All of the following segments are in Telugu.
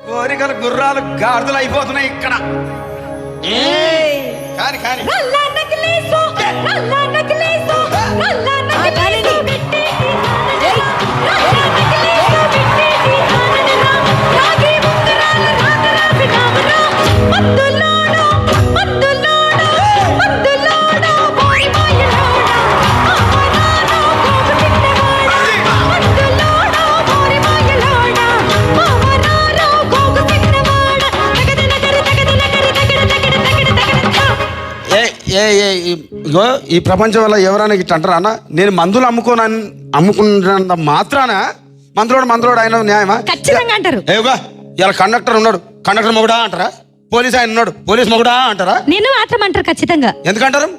కోరికల గుర్రాలు గాడిదలు అయిపోతున్నాయి ఇక్కడ. కాని కాని ఇగో ఈ ప్రపంచం వల్ల ఎవరైనా ఇట్లా అంటారా అన్న? నేను మందులు అమ్ముకున్నంత మాత్రాన మందులోడు ఆయన న్యాయమా? ఖచ్చితంగా అంటారు. ఏగా ఇలా కండక్టర్ ఉన్నాడు, కండక్టర్ మొగుడా అంటారా? పోలీస్ ఆయన ఉన్నాడు, పోలీస్ మొగుడా అంటారా? నేను మాత్రం అంటారు ఖచ్చితంగా. ఎందుకంటారు?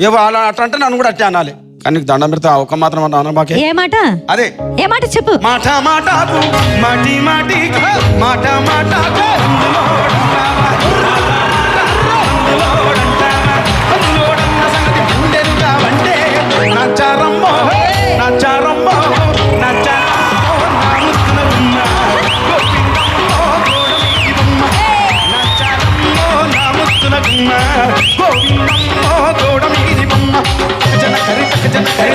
ఏవో అలా అట్లా అంటే నన్ను కూడా అట్టే అనాలి. కానీ నీకు దండం పెడతా ఒక మాత్రం అన్నా మాకే. ఏ మాట? అదే ఏ మాట చెప్పు. మాట మాటకు మాటి మాటికి మాట మాటకు నచ్చారమ్మో నచ్చారమ్మో గోవిందమ్మో గోడ మీది బొమ్మ జన కరి జన కరి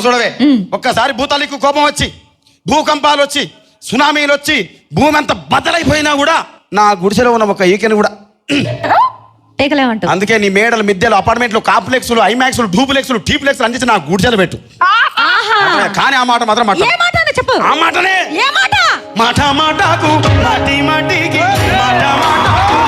చూడవే. ఒక్కసారి భూతాలకు కోపం వచ్చి, భూకంపాలు వచ్చి, సునామీలు వచ్చి, భూమి అంతా బద్దలైపోయినా కూడా నా గుడిసెలో ఉన్న ఒక ఈకెను కూడా అందుకే నీ మేడలు, మిద్దెలు, అపార్ట్మెంట్లు, కాంప్లెక్స్లు, ఐమాక్స్లు, డూప్లెక్స్లు, టీప్లెక్స్లు అందించి నా గుడిసెలు పెట్టు. కానీ ఆ మాట మాత్రం చెప్పు. ఆ మాటనే మాట మాటకు మాటి మాటికి మాట మాటకు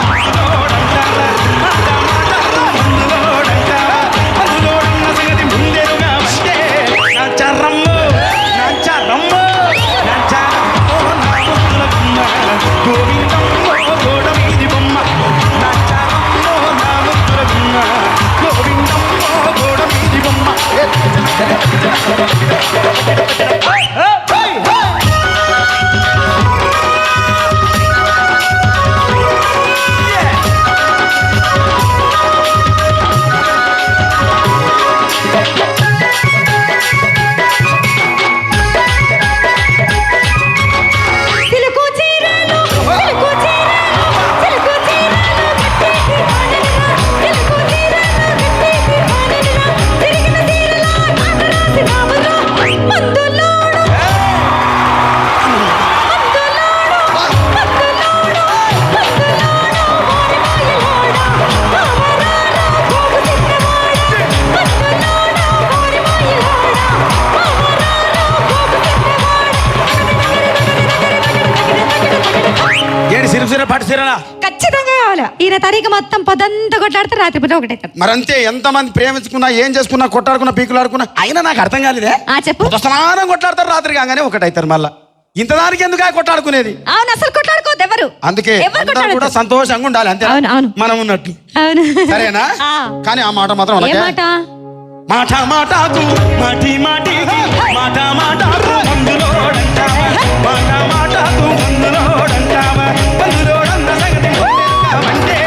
ఖచ్చితంగా కావాలి. ఈయన తారీఖు మొత్తం పొద్దంతా కొట్లాడితే రాత్రి పూట ఒకటే. మరంతే, ఎంతమంది ప్రేమించుకున్నా, ఏం చేసుకున్నా, కొట్టాడుకున్నా, పీకులాడుకున్నా, అయినా నాకు అర్థం కాలేదే. చెప్పు. సమానం కొట్లాడతారు, రాత్రి కాగానే ఒకటైతారు. మళ్ళా ఇంత దానికి ఎందుకు కొట్లాడుకునేది? అవును, అసలు కొట్లాడుకోవద్దు ఎవరు. అందుకే కూడా సంతోషంగా ఉండాలి, అంతే మనం ఉన్నట్టు. సరేనా? కానీ ఆ మాట మాత్రం మాట మాటకు మాటి మాటికి మాట మాటకు మందులోడంటావా, మాట మాటకు మందులోడంటావా, మందులోడన్న సంగతి అంటే